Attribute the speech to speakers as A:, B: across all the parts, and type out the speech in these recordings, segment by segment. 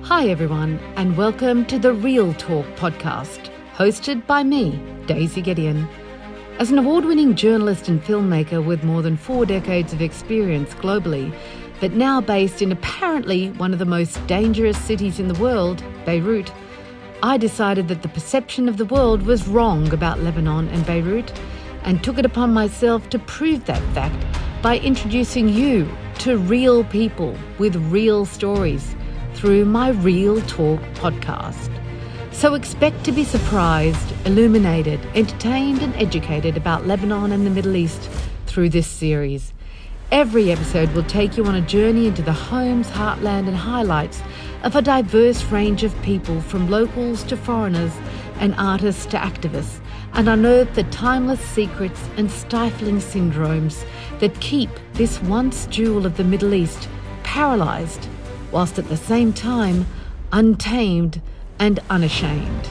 A: Hi everyone, and welcome to the Real Talk podcast, hosted by me, Daizy Gedeon. As an award-winning journalist and filmmaker with more than 4 decades of experience globally, but now based in apparently one of the most dangerous cities in the world, Beirut, I decided that the perception of the world was wrong about Lebanon and Beirut, and took it upon myself to prove that fact by introducing you to real people with real stories through my Real Talk podcast. So expect to be surprised, illuminated, entertained and educated about Lebanon and the Middle East through this series. Every episode will take you on a journey into the homes, heartland and highlights of a diverse range of people, from locals to foreigners and artists to activists, and unearth the timeless secrets and stifling syndromes that keep this once jewel of the Middle East paralysed, whilst at the same time untamed and unashamed.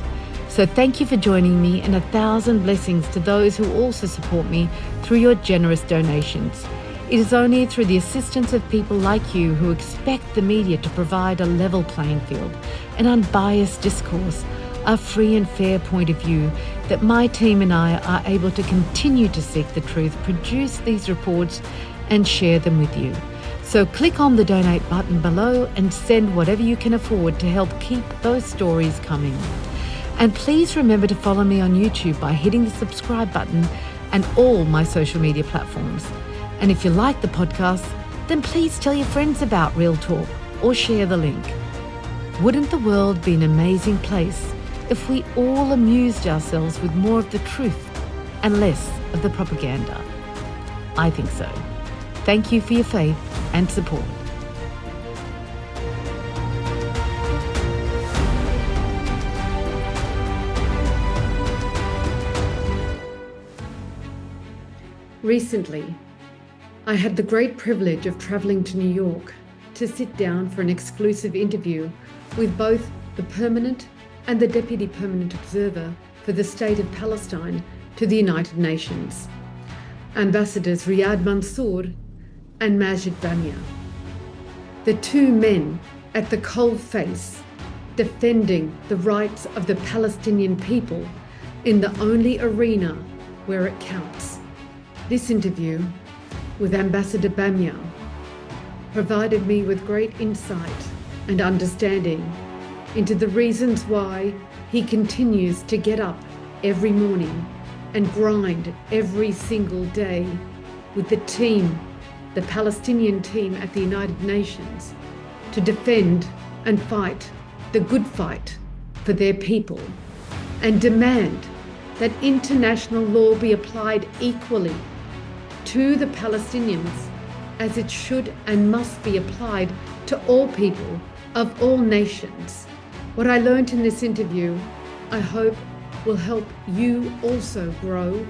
A: So thank you for joining me, and 1,000 blessings to those who also support me through your generous donations. It is only through the assistance of people like you, who expect the media to provide a level playing field, an unbiased discourse, a free and fair point of view, that my team and I are able to continue to seek the truth, produce these reports and share them with you. So click on the donate button below and send whatever you can afford to help keep those stories coming. And please remember to follow me on YouTube by hitting the subscribe button and all my social media platforms. And if you like the podcast, then please tell your friends about Real Talk or share the link. Wouldn't the world be an amazing place if we all amused ourselves with more of the truth and less of the propaganda? I think so. Thank you for your faith and support. Recently, I had the great privilege of travelling to New York to sit down for an exclusive interview with both the permanent and the deputy permanent observer for the state of Palestine to the United Nations, Ambassadors Riyad Mansour and Majed Bamya, the two men at the coalface defending the rights of the Palestinian people in the only arena where it counts. This interview with Ambassador Bamya provided me with great insight and understanding into the reasons why he continues to get up every morning and grind every single day with the team, the Palestinian team at the United Nations, to defend and fight the good fight for their people and demand that international law be applied equally to the Palestinians as it should and must be applied to all people of all nations. What I learned in this interview, I hope, will help you also grow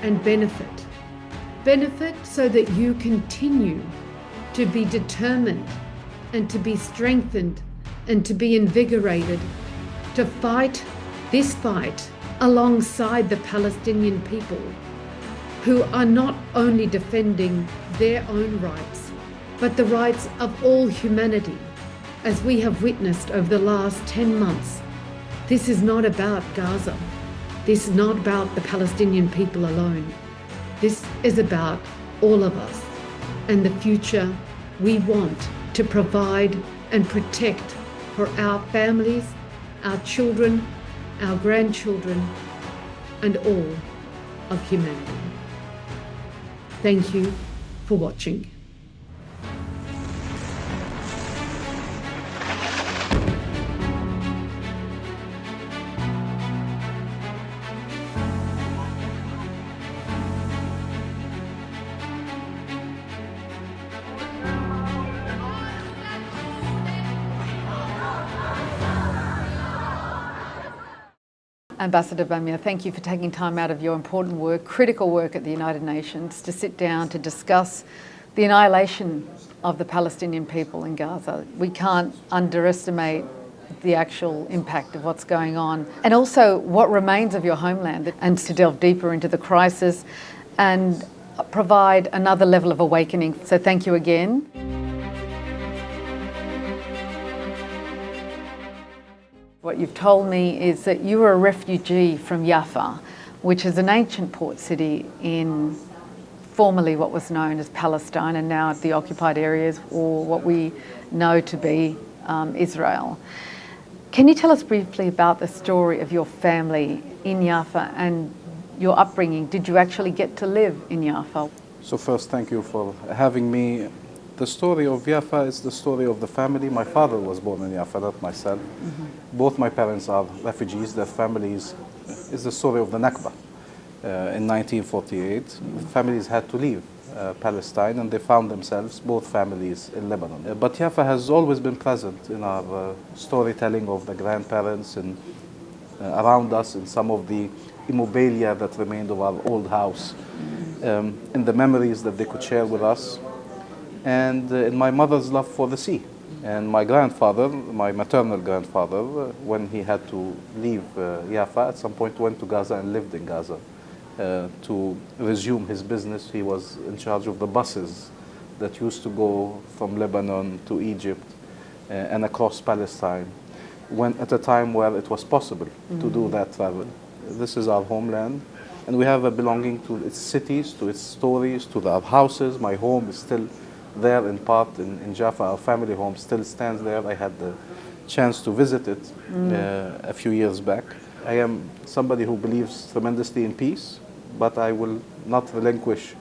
A: and benefit. Benefit so that you continue to be determined and to be strengthened and to be invigorated to fight this fight alongside the Palestinian people, who are not only defending their own rights, but the rights of all humanity, as we have witnessed over the last 10 months. This is not about Gaza. This is not about the Palestinian people alone. This is about all of us and the future we want to provide and protect for our families, our children, our grandchildren, and all of humanity. Thank you for watching. Ambassador Bamya, thank you for taking time out of your important work, critical work at the United Nations, to sit down to discuss the annihilation of the Palestinian people in Gaza. We can't underestimate the actual impact of what's going on, and also what remains of your homeland, and to delve deeper into the crisis and provide another level of awakening. So thank you again. What you've told me is that you were a refugee from Jaffa, which is an ancient port city in formerly what was known as Palestine and now the occupied areas, or what we know to be Israel. Can you tell us briefly about the story of your family in Jaffa and your upbringing? Did you actually get to live in Jaffa?
B: So first, thank you for having me. The story of Jaffa is the story of the family. My father was born in Jaffa, not myself. Both my parents are refugees. Their families is the story of the Nakba. In 1948, families had to leave Palestine, and they found themselves, both families, in Lebanon. But Jaffa has always been present in our storytelling of the grandparents and around us, in some of the immobilia that remained of our old house, in the memories that they could share with us, and in my mother's love for the sea. And my grandfather, my maternal grandfather, when he had to leave Jaffa, at some point went to Gaza and lived in Gaza. To resume his business, he was in charge of the buses that used to go from Lebanon to Egypt and across Palestine, when at a time where it was possible to do that travel. This is our homeland, and we have a belonging to its cities, to its stories, to our houses. My home is still there in part in Jaffa. Our family home still stands there. I had the chance to visit it a few years back. I am somebody who believes tremendously in peace, but I will not relinquish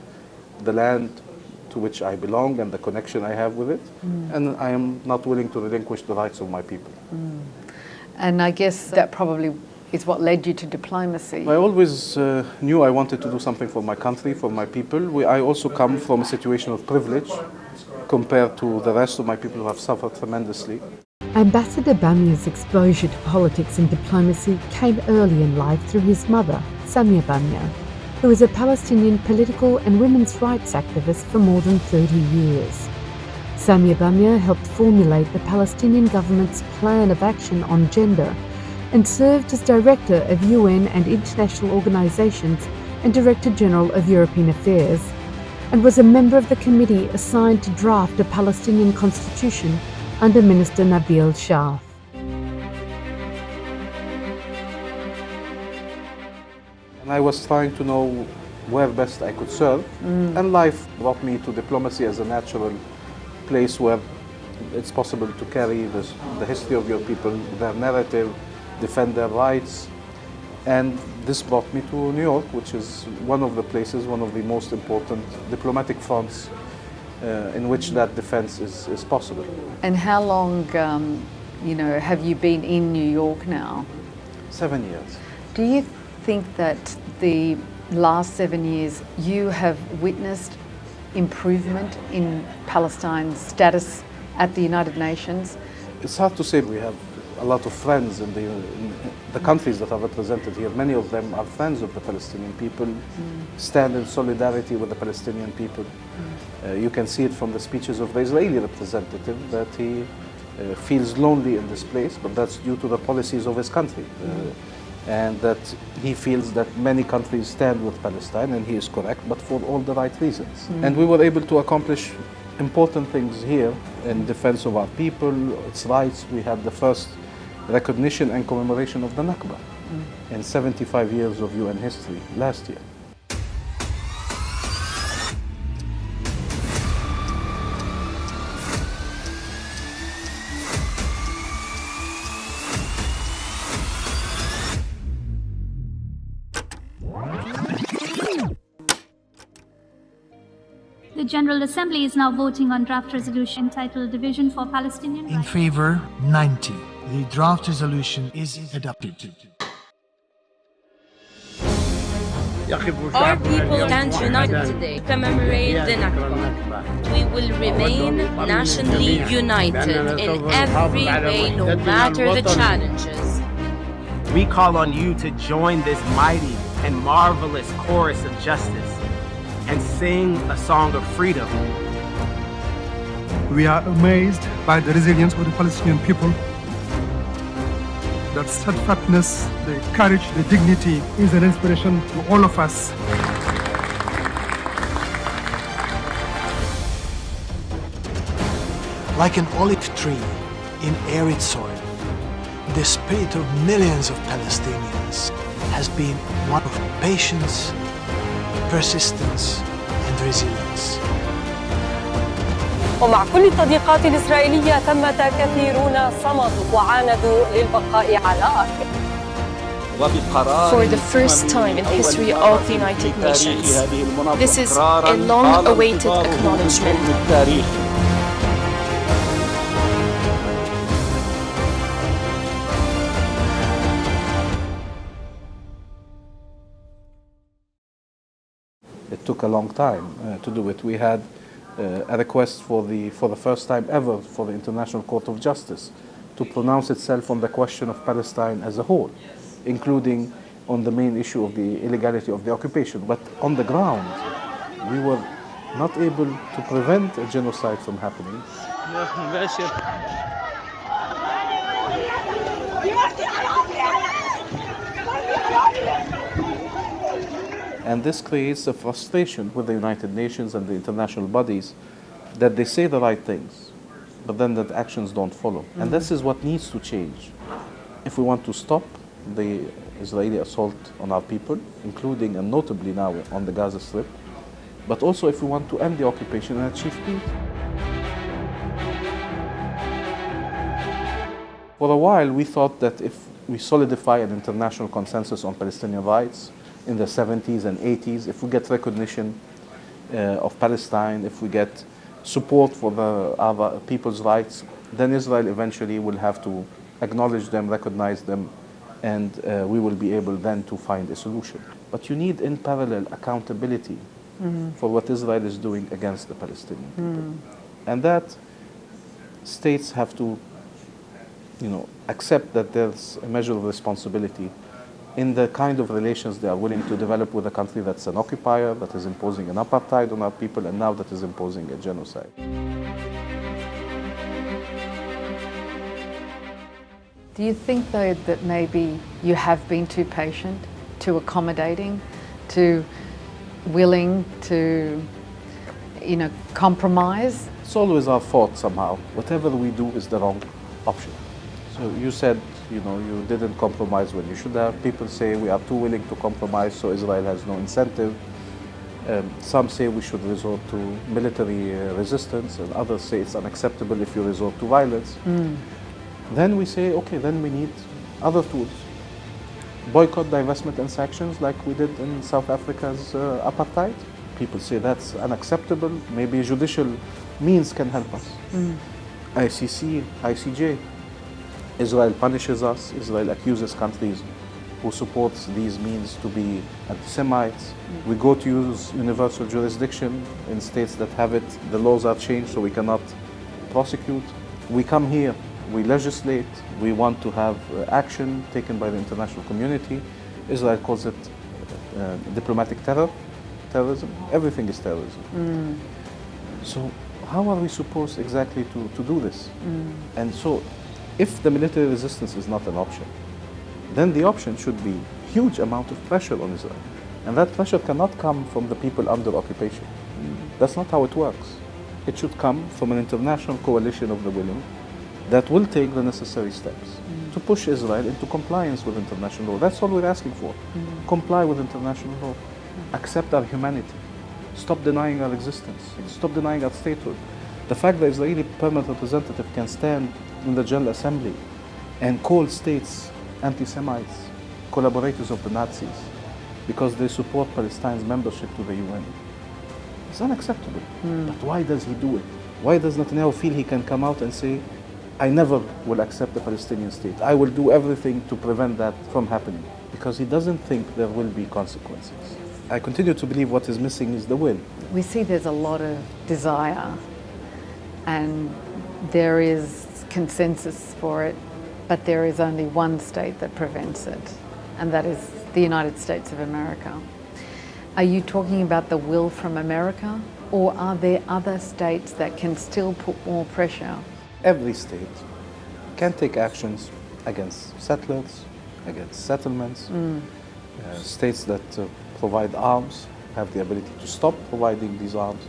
B: the land to which I belong and the connection I have with it, and I am not willing to relinquish the rights of my people.
A: And I guess that probably is what led you to diplomacy.
B: I always knew I wanted to do something for my country, for my people. I also come from a situation of privilege compared to the rest of my people who have suffered tremendously.
A: Ambassador Bamya's exposure to politics and diplomacy came early in life through his mother, Samia Bamya, who was a Palestinian political and women's rights activist for more than 30 years. Samia Bamya helped formulate the Palestinian government's plan of action on gender and served as Director of UN and international organizations and Director General of European Affairs, and was a member of the committee assigned to draft a Palestinian constitution under Minister Nabil Shah.
B: And I was trying to know where best I could serve, and life brought me to diplomacy as a natural place where it's possible to carry the history of your people, their narrative, defend their rights. And this brought me to New York, which is one of the places, one of the most important diplomatic fronts in which that defense is possible.
A: And how long, have you been in New York now?
B: 7 years.
A: Do you think that the last 7 years you have witnessed improvement in Palestine's status at the United Nations?
B: It's hard to say. We have a lot of friends in the countries that are represented here. Many of them are friends of the Palestinian people, stand in solidarity with the Palestinian people. You can see it from the speeches of the Israeli representative that he feels lonely in this place, but that's due to the policies of his country. And that he feels that many countries stand with Palestine, and he is correct, but for all the right reasons. And we were able to accomplish important things here in defense of our people, its rights. We had the first recognition and commemoration of the Nakba in 75 years of UN history last year.
C: The General Assembly is now voting on draft resolution titled Division for Palestinian Rights.
D: In favor, 90. The draft resolution is adopted.
E: Our people stand united today to commemorate the Nakba. We will remain nationally united in every way, no matter the challenges.
F: We call on you to join this mighty and marvelous chorus of justice and sing a song of freedom.
G: We are amazed by the resilience of the Palestinian people. That steadfastness, the courage, the dignity is an inspiration to all of us.
D: Like an olive tree in arid soil, The spirit of millions of Palestinians has been one of patience, persistence, and resilience.
H: ومع كل التضييقات الإسرائيلية ثمة كثيرون صمدوا وعاندوا للبقاء على أرضهم.
I: For the first time in the history of the United Nations, this is a long-awaited acknowledgement.
B: It took a long time to do it. We had a request for the first time ever for the International Court of Justice to pronounce itself on the question of Palestine as a whole, including on the main issue of the illegality of the occupation. But on the ground, we were not able to prevent a genocide from happening. And this creates a frustration with the United Nations and the international bodies that they say the right things, but then that actions don't follow. And this is what needs to change if we want to stop the Israeli assault on our people, including and notably now on the Gaza Strip, but also if we want to end the occupation and achieve peace. For a while, we thought that if we solidify an international consensus on Palestinian rights in the 70s and 80s, if we get recognition of Palestine, if we get support for the other people's rights, then Israel eventually will have to acknowledge them, recognize them, and we will be able then to find a solution. But you need in parallel accountability for what Israel is doing against the Palestinian people. And that states have to, accept that there's a measure of responsibility in the kind of relations they are willing to develop with a country that's an occupier, that is imposing an apartheid on our people, and now that is imposing a genocide.
A: Do you think, though, that maybe you have been too patient, too accommodating, too willing to, compromise?
B: It's always our fault somehow. Whatever we do is the wrong option. So you said, you didn't compromise when you should have. People say we are too willing to compromise, so Israel has no incentive. Some say we should resort to military resistance, and others say it's unacceptable if you resort to violence. Then we say, okay, then we need other tools. Boycott, divestment, and sanctions like we did in South Africa's apartheid. People say that's unacceptable. Maybe judicial means can help us. ICC, ICJ. Israel punishes us. Israel accuses countries who support these means to be anti-Semites. We go to use universal jurisdiction in states that have it. The laws are changed, so we cannot prosecute. We come here, we legislate, we want to have action taken by the international community. Israel calls it diplomatic terrorism. Everything is terrorism. So how are we supposed exactly to do this? And so if the military resistance is not an option, then the option should be huge amount of pressure on Israel. And that pressure cannot come from the people under occupation. That's not how it works. It should come from an international coalition of the willing that will take the necessary steps to push Israel into compliance with international law. That's all we're asking for. Comply with international law. Accept our humanity. Stop denying our existence. Stop denying our statehood. The fact that Israeli permanent representative can stand in the General Assembly and call states anti-Semites, collaborators of the Nazis, because they support Palestine's membership to the UN. It's unacceptable. But why does he do it? Why does Netanyahu feel he can come out and say, I never will accept the Palestinian state. I will do everything to prevent that from happening? Because he doesn't think there will be consequences. I continue to believe what is missing is the will.
A: We see there's a lot of desire and there is consensus for it, but there is only one state that prevents it, and that is the United States of America. Are you talking about the will from America, or are there other states that can still put more pressure?
B: Every state can take actions against settlers, against settlements, states that provide arms have the ability to stop providing these arms.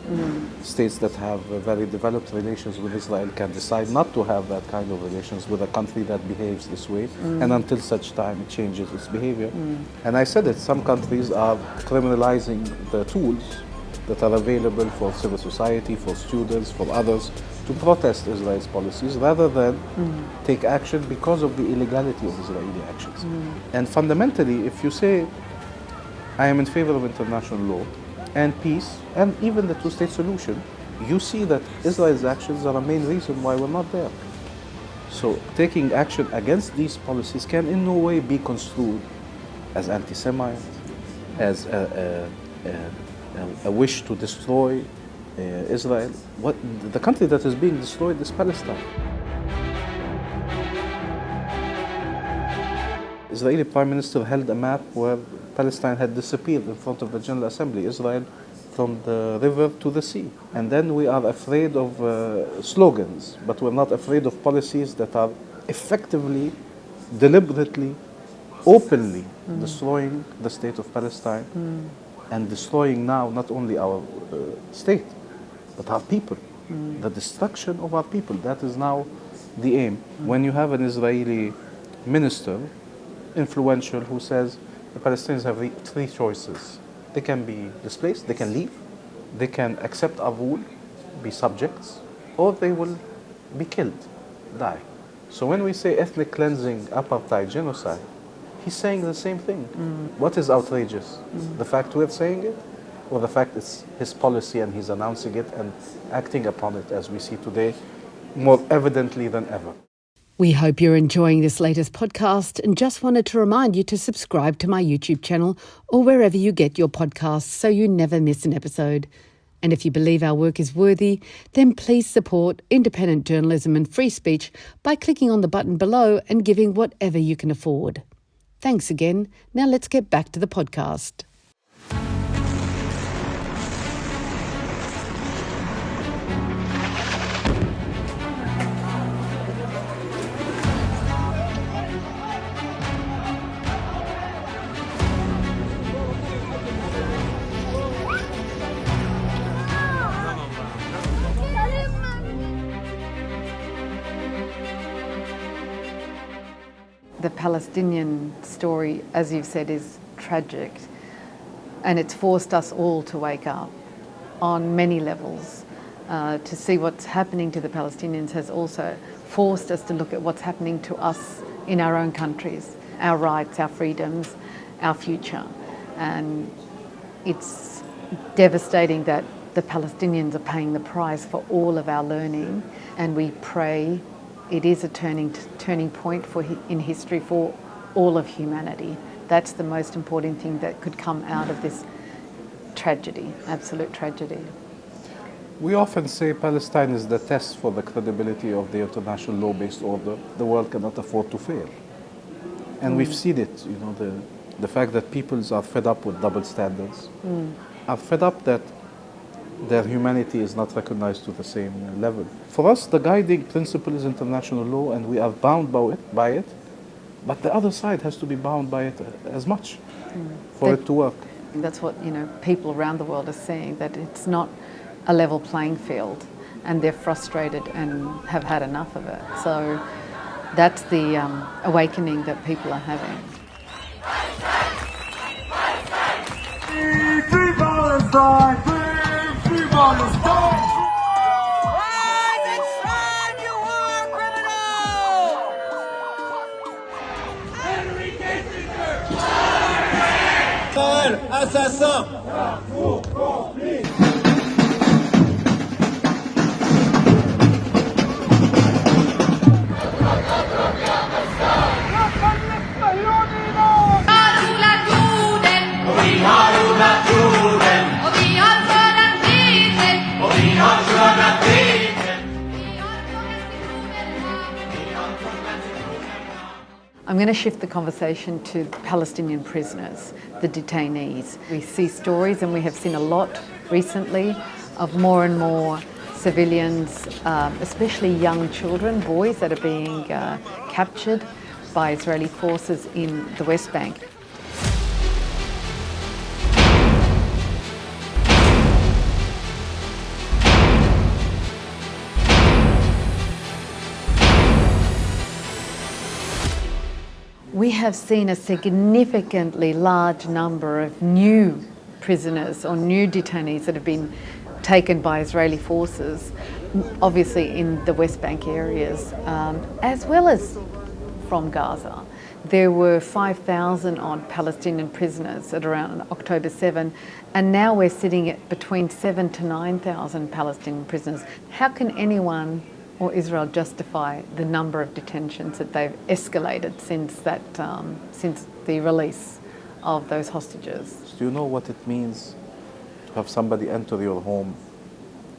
B: States that have very developed relations with Israel can decide not to have that kind of relations with a country that behaves this way, and until such time it changes its behavior. And I said it, some countries are criminalizing the tools that are available for civil society, for students, for others, to protest Israel's policies rather than take action because of the illegality of Israeli actions. And fundamentally, if you say, I am in favor of international law and peace and even the two-state solution, you see that Israel's actions are a main reason why we're not there. So taking action against these policies can in no way be construed as anti-Semite, as a wish to destroy Israel. The country that is being destroyed is Palestine. Israeli Prime Minister held a map where Palestine had disappeared in front of the General Assembly, Israel from the river to the sea. And then we are afraid of slogans, but we're not afraid of policies that are effectively, deliberately, openly destroying the state of Palestine and destroying now not only our state, but our people. The destruction of our people, that is now the aim. When you have an Israeli minister, influential, who says the Palestinians have three choices. They can be displaced, they can leave, they can accept our rule, be subjects, or they will be killed, die. So when we say ethnic cleansing, apartheid, genocide, he's saying the same thing. What is outrageous? The fact we're saying it, or the fact it's his policy and he's announcing it and acting upon it, as we see today, more evidently than ever?
A: We hope you're enjoying this latest podcast and just wanted to remind you to subscribe to my YouTube channel or wherever you get your podcasts so you never miss an episode. And if you believe our work is worthy, then please support independent journalism and free speech by clicking on the button below and giving whatever you can afford. Thanks again. Now let's get back to the podcast. The Palestinian story, as you've said, is tragic, and it's forced us all to wake up on many levels. To see what's happening to the Palestinians has also forced us to look at what's happening to us in our own countries, our rights, our freedoms, our future. And it's devastating that the Palestinians are paying the price for all of our learning, and we pray it is a turning point in history for all of humanity. That's the most important thing that could come out of this tragedy, absolute tragedy.
B: We often say Palestine is the test for the credibility of the international law-based order. The world cannot afford to fail. And we've seen it, you know, the fact that peoples are fed up with double standards, are fed up that their humanity is not recognized to the same level. For us, the guiding principle is international law, and we are bound by it, but the other side has to be bound by it as much for it to work.
A: That's what, people around the world are saying, that it's not a level playing field, and they're frustrated and have had enough of it. So that's the awakening that people are having.
G: Free Palestine! Free Palestine!
J: Assassin!
A: I'm going to shift the conversation to Palestinian prisoners, the detainees. We see stories, and we have seen a lot recently, of more and more civilians, especially young children, boys that are being captured by Israeli forces in the West Bank. we have seen a significantly large number of new prisoners or new detainees that have been taken by Israeli forces, obviously in the West Bank areas, as well as from Gaza. There were 5,000 odd Palestinian prisoners at around October 7, and now we're sitting at between 7,000 to 9,000 Palestinian prisoners. How can anyone or Israel justify the number of detentions that they've escalated since the release of those hostages?
B: Do you know what it means to have somebody enter your home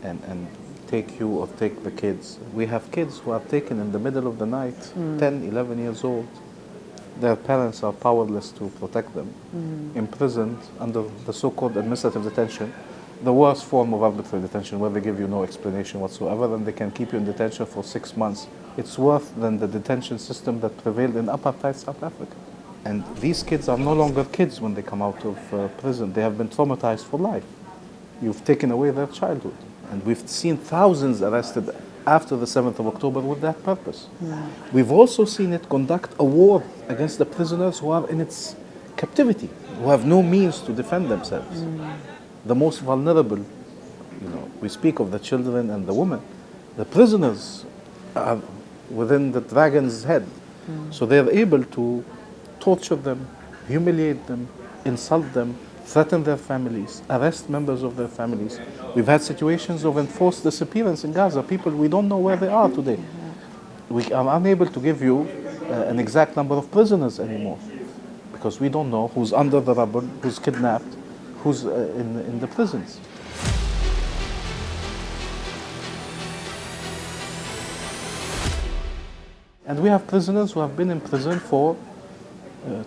B: and take you or take the kids? We have kids who are taken in the middle of the night, 10, 11 years old. Their parents are powerless to protect them, imprisoned under the so-called administrative detention, the worst form of arbitrary detention, where they give you no explanation whatsoever, and they can keep you in detention for 6 months. It's worse than the detention system that prevailed in apartheid South Africa. And these kids are no longer kids when they come out of prison. They have been traumatized for life. You've taken away their childhood. And we've seen thousands arrested after the 7th of October with that purpose. We've also seen it conduct a war against the prisoners who are in its captivity, who have no means to defend themselves. The most vulnerable, we speak of the children and the women. The prisoners are within the dragon's head. So they're able to torture them, humiliate them, insult them, threaten their families, arrest members of their families. We've had situations of enforced disappearance in Gaza. People, we don't know where they are today. We are unable to give you an exact number of prisoners anymore because we don't know who's under the rubble, who's kidnapped, who's in the prisons. And we have prisoners who have been in prison for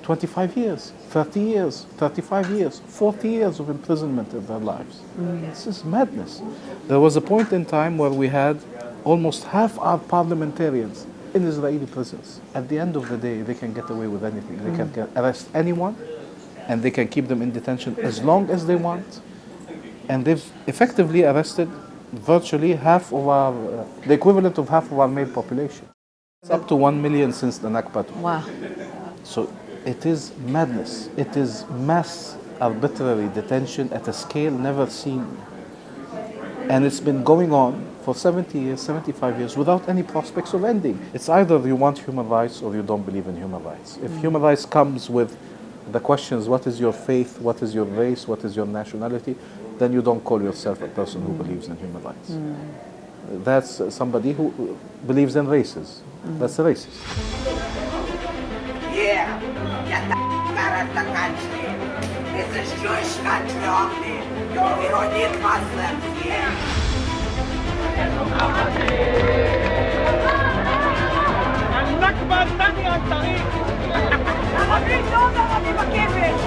B: 25 years, 30 years, 35 years, 40 years of imprisonment in their lives. This is madness. There was a point in time where we had almost half our parliamentarians in Israeli prisons. At the end of the day, they can get away with anything. They can arrest anyone, and they can keep them in detention as long as they want. And they've effectively arrested virtually half of the equivalent of half of our male population. It's up to 1 million since the Nakba.
A: Wow.
B: So it is madness. It is mass arbitrary detention at a scale never seen. And it's been going on for 70 years, 75 years without any prospects of ending. It's either you want human rights or you don't believe in human rights. If human rights comes with the questions, what is your faith, what is your race, what is your nationality, then you don't call yourself a person who believes in human rights. That's somebody who believes in races. That's a racist.
K: Yeah, get the out of the country. This is Jewish country only. We don't need Muslims here.
J: النكبة الثانية عن طريق
K: عربي جوزة عربي بكيفك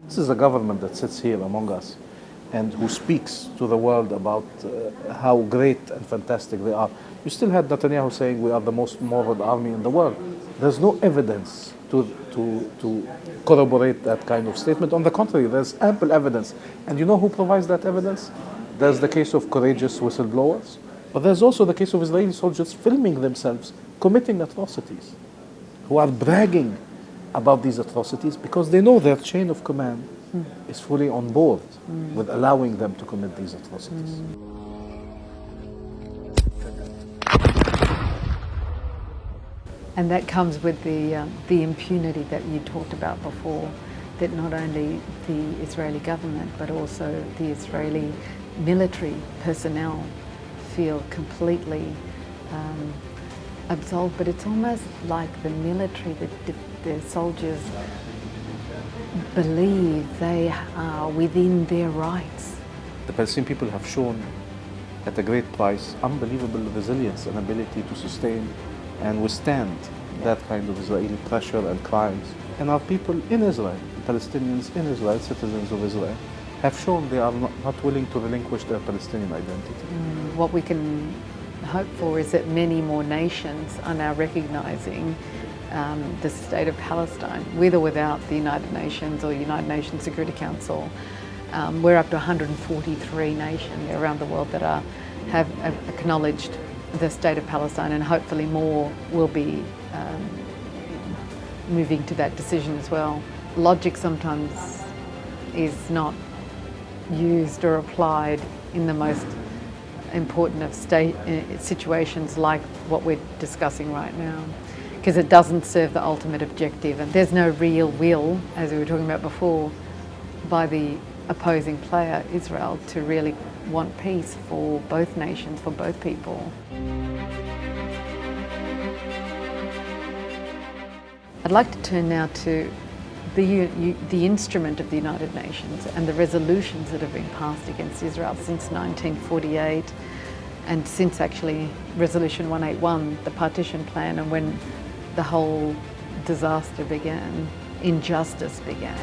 B: This is a government that sits here among us and who speaks to the world about how great and fantastic they are. You still had Netanyahu saying we are the most moral army in the world. There's no evidence to corroborate that kind of statement. On the contrary, there's ample evidence. And you know who provides that evidence? There's the case of courageous whistleblowers, but there's also the case of Israeli soldiers filming themselves committing atrocities, who are bragging about these atrocities because they know their chain of command is fully on board with allowing them to commit these atrocities.
A: And that comes with the impunity that you talked about before, that not only the Israeli government but also the Israeli military personnel feel completely absolved. But it's almost like the military, the soldiers believe they are within their rights.
B: The Palestinian people have shown at a great price unbelievable resilience and ability to sustain and withstand that kind of Israeli pressure and crimes. And our people in Israel, Palestinians in Israel, citizens of Israel, have shown they are not willing to relinquish their Palestinian identity.
A: What we can hope for is that many more nations are now recognising the state of Palestine, with or without the United Nations or United Nations Security Council. We're up to 143 nations around the world that have acknowledged the state of Palestine, and hopefully more will be moving to that decision as well. Logic sometimes is not used or applied in the most important of situations like what we're discussing right now, because it doesn't serve the ultimate objective, and there's no real will, as we were talking about before, by the opposing player, Israel, to really want peace for both nations, for both people. I'd like to turn now to the instrument of the United Nations and the resolutions that have been passed against Israel since 1948, and since actually Resolution 181, the partition plan, and when the whole disaster began, injustice began.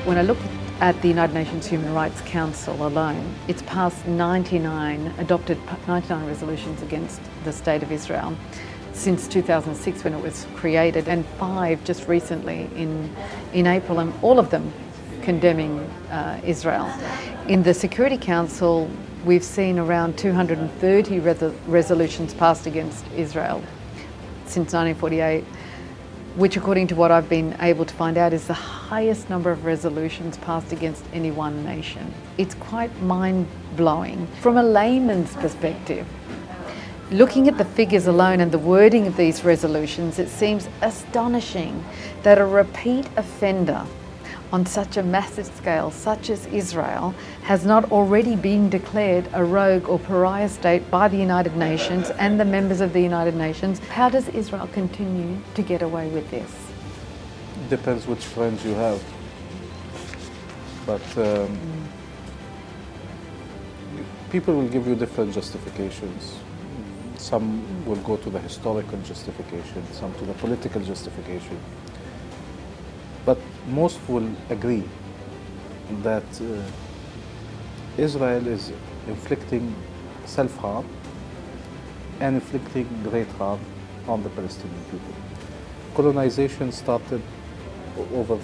A: When I look at the United Nations Human Rights Council alone, it's passed adopted 99 resolutions against the State of Israel since 2006 when it was created, and 5 just recently in April, and all of them condemning Israel. In the Security Council, we've seen around 230 resolutions passed against Israel since 1948, which, according to what I've been able to find out, is the highest number of resolutions passed against any one nation. It's quite mind-blowing. From a layman's perspective, looking at the figures alone and the wording of these resolutions, it seems astonishing that a repeat offender on such a massive scale, such as Israel, has not already been declared a rogue or pariah state by the United Nations and the members of the United Nations. How does Israel continue to get away with this?
B: Depends which friends you have. But people will give you different justifications. Some will go to the historical justification, some to the political justification. But most will agree that Israel is inflicting self-harm and inflicting great harm on the Palestinian people. Colonization started over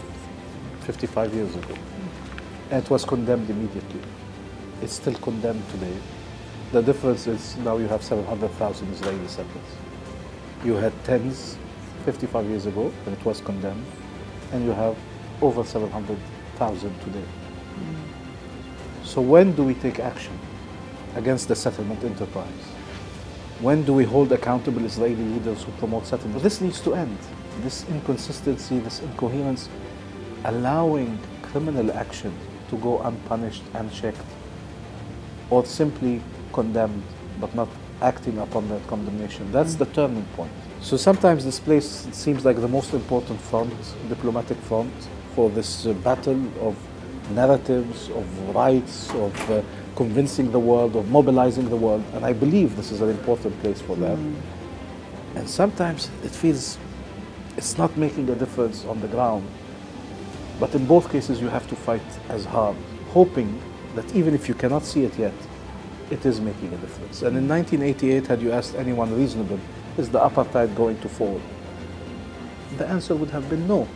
B: 55 years ago, and it was condemned immediately. It's still condemned today. The difference is now you have 700,000 Israeli settlers. You had tens 55 years ago when it was condemned, and you have over 700,000 today. So when do we take action against the settlement enterprise? When do we hold accountable Israeli leaders who promote settlement? This needs to end. This inconsistency, this incoherence, allowing criminal action to go unpunished, unchecked, or simply condemned but not acting upon that condemnation. That's the turning point. So sometimes this place seems like the most important front, diplomatic front, for this battle of narratives, of rights, of convincing the world, of mobilizing the world. And I believe this is an important place for that. And sometimes it feels it's not making a difference on the ground. But in both cases, you have to fight as hard, hoping that even if you cannot see it yet, it is making a difference. And in 1988, had you asked anyone reasonable, is the apartheid going to fall? The answer would have been no.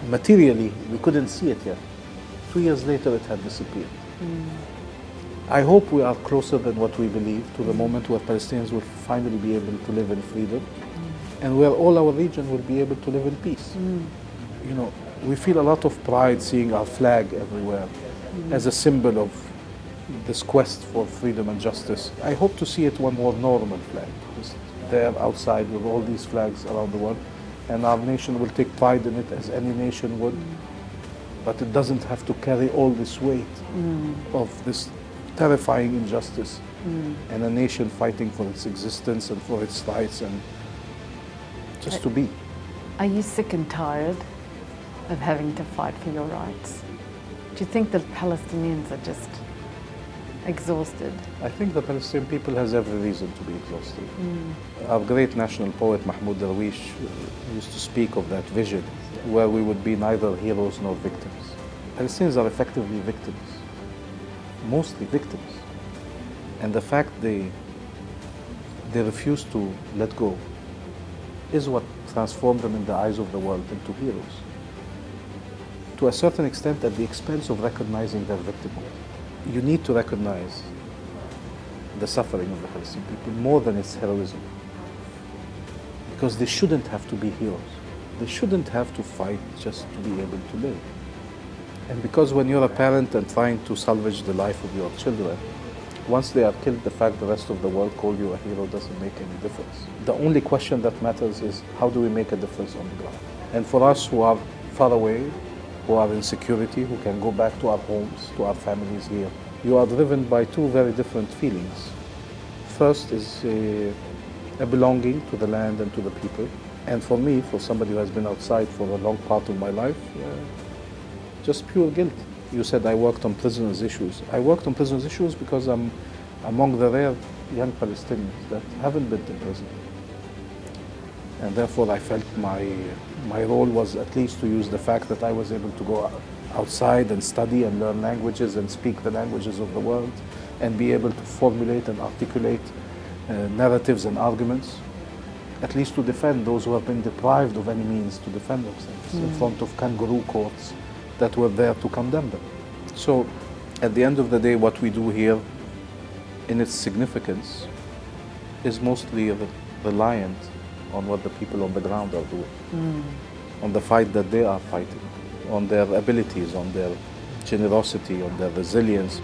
B: Materially, we couldn't see it yet. 2 years later, it had disappeared. I hope we are closer than what we believe to the moment where Palestinians will finally be able to live in freedom and where all our region will be able to live in peace. You know, we feel a lot of pride seeing our flag everywhere as a symbol of this quest for freedom and justice. I hope to see it one more normal flag, just there outside with all these flags around the world, and our nation will take pride in it as any nation would, but it doesn't have to carry all this weight of this terrifying injustice and a nation fighting for its existence and for its rights and just to be.
A: Are you sick and tired of having to fight for your rights? Do you think the Palestinians are just exhausted?
B: I think the Palestinian people has every reason to be exhausted. Our great national poet Mahmoud Darwish used to speak of that vision where we would be neither heroes nor victims. Palestinians are effectively victims, mostly victims. And the fact they refuse to let go is what transformed them in the eyes of the world into heroes. To a certain extent, at the expense of recognizing their victimhood. You need to recognize the suffering of the Palestinian people more than its heroism. Because they shouldn't have to be heroes. They shouldn't have to fight just to be able to live. And because when you're a parent and trying to salvage the life of your children, once they are killed, the fact the rest of the world call you a hero doesn't make any difference. The only question that matters is how do we make a difference on the ground? And for us who are far away, who are in security, who can go back to our homes, to our families here, you are driven by two very different feelings. First is a belonging to the land and to the people. And for me, for somebody who has been outside for a long part of my life, just pure guilt. You said I worked on prisoners' issues. I worked on prisoners' issues because I'm among the rare young Palestinians that haven't been to prison. And therefore I felt my role was at least to use the fact that I was able to go outside and study and learn languages and speak the languages of the world and be able to formulate and articulate narratives and arguments, at least to defend those who have been deprived of any means to defend themselves in front of kangaroo courts that were there to condemn them. So at the end of the day, what we do here in its significance is mostly reliant on what the people on the ground are doing, on the fight that they are fighting, on their abilities, on their generosity, on their resilience.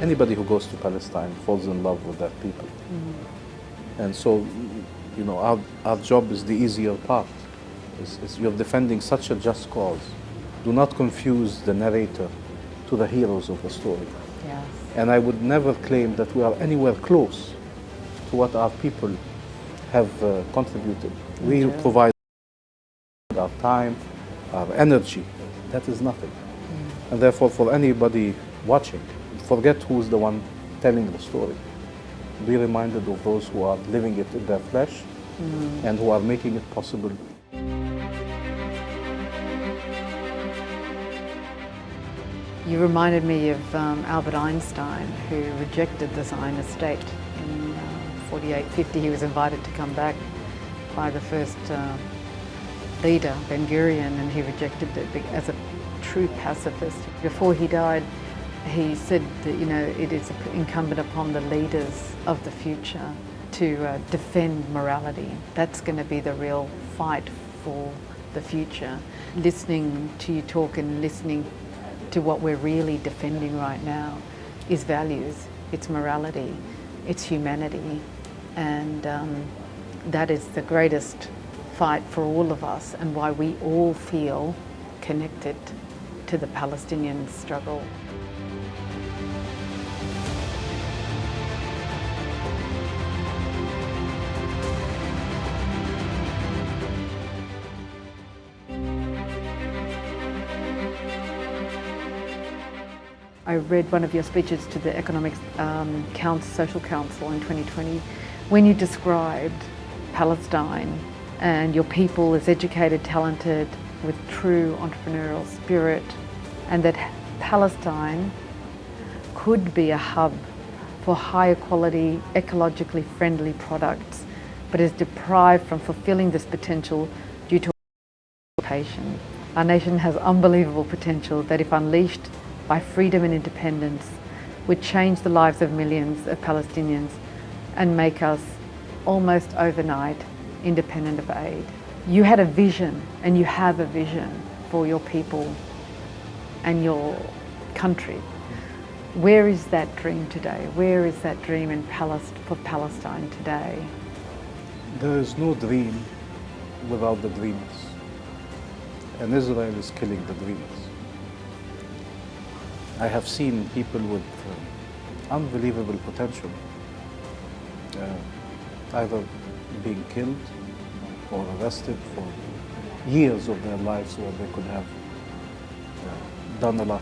B: Anybody who goes to Palestine falls in love with that people. And so, you know, our job is the easier part. You're defending such a just cause. Do not confuse the narrator to the heroes of the story.
A: Yes.
B: And I would never claim that we are anywhere close to what our people have contributed. We provide our time, our energy. That is nothing. And therefore, for anybody watching, forget who's the one telling the story. Be reminded of those who are living it in their flesh and who are making it possible.
A: You reminded me of Albert Einstein, who rejected the Zionist state in 48-50. He was invited to come back by the first leader, Ben-Gurion, and he rejected it as a true pacifist. Before he died, he said that, you know, it is incumbent upon the leaders of the future to defend morality. That's going to be the real fight for the future. Listening to you talk and listening to what we're really defending right now is values, it's morality, it's humanity, and that is the greatest fight for all of us and why we all feel connected to the Palestinian struggle. I read one of your speeches to the Economic Social Council in 2020 when you described Palestine and your people as educated, talented, with true entrepreneurial spirit, and that Palestine could be a hub for higher quality, ecologically friendly products, but is deprived from fulfilling this potential due to occupation. Our nation has unbelievable potential that, if unleashed by freedom and independence, would change the lives of millions of Palestinians and make us almost overnight independent of aid. You had a vision, and you have a vision for your people and your country. Where is that dream today? Where is that dream for Palestine today?
B: There is no dream without the dreamers. And Israel is killing the dreamers. I have seen people with unbelievable potential either being killed or arrested for years of their lives where they could have done a lot.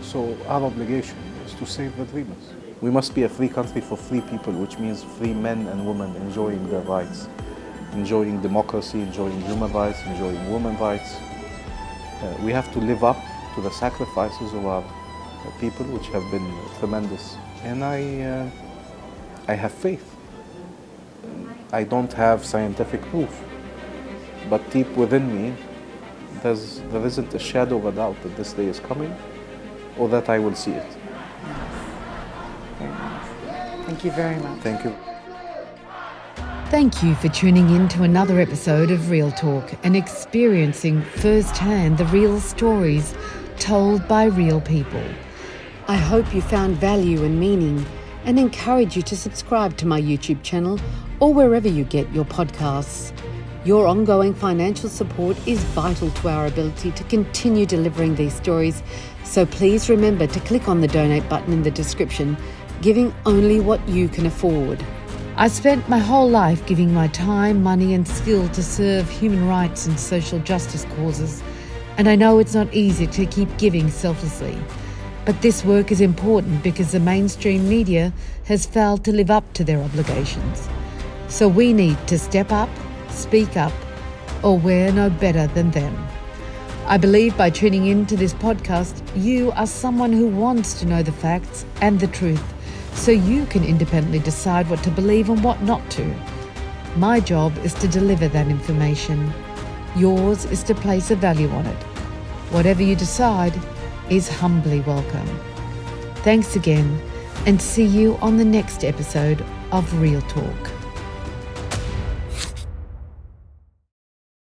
B: So our obligation is to save the dreamers. We must be a free country for free people, which means free men and women enjoying their rights, enjoying democracy, enjoying human rights, enjoying women's rights. We have to live up to the sacrifices of our people, which have been tremendous. And I have faith. I don't have scientific proof, but deep within me, there isn't a shadow of a doubt that this day is coming or that I will see it.
A: Very nice. Thank you very much.
B: Thank you.
A: Thank you for tuning in to another episode of Real Talk and experiencing firsthand the real stories told by real people. I hope you found value and meaning and encourage you to subscribe to my YouTube channel or wherever you get your podcasts. Your ongoing financial support is vital to our ability to continue delivering these stories, so please remember to click on the donate button in the description, giving only what you can afford. I spent my whole life giving my time, money and skill to serve human rights and social justice causes, and I know it's not easy to keep giving selflessly. But this work is important because the mainstream media has failed to live up to their obligations. So we need to step up, speak up, or we're no better than them. I believe by tuning in to this podcast, you are someone who wants to know the facts and the truth, so you can independently decide what to believe and what not to. My job is to deliver that information. Yours is to place a value on it. Whatever you decide is humbly welcome. Thanks again, and see you on the next episode of Real Talk.